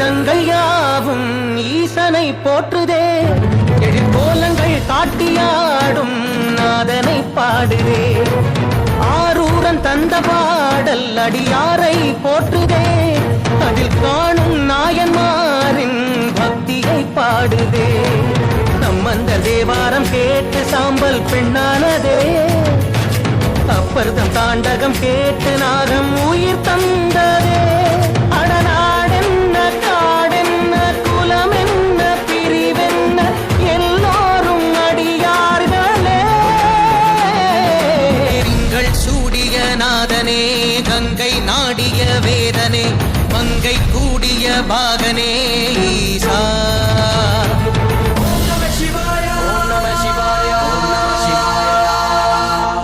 வேதங்கள் யாவும் ஈசனை போற்றுதே. எழிற்கோலங்கள் காட்டியாடும் நாதனை பாடுதே. ஆரூரன் தந்த பாடல் அடியாரை போற்றுதே. அதில் காணும் நாயன்மாரின் பக்தியை பாடுதே. நம்மந்த தேவாரம் கேட்டு சாம்பல் பெண்ணானதே. அப்பர்தம் தாண்டகம் கேட்டு நாகம் உயிர் தந்ததே. அடநாடென்ன காடென்ன குலமென்ன பிரிவென்ன எல்லோரும் அடியார்களே. திங்கள் சூடிய நாதனே கங்கை நாடிய வேதனே மங்கை கூடிய பாகனே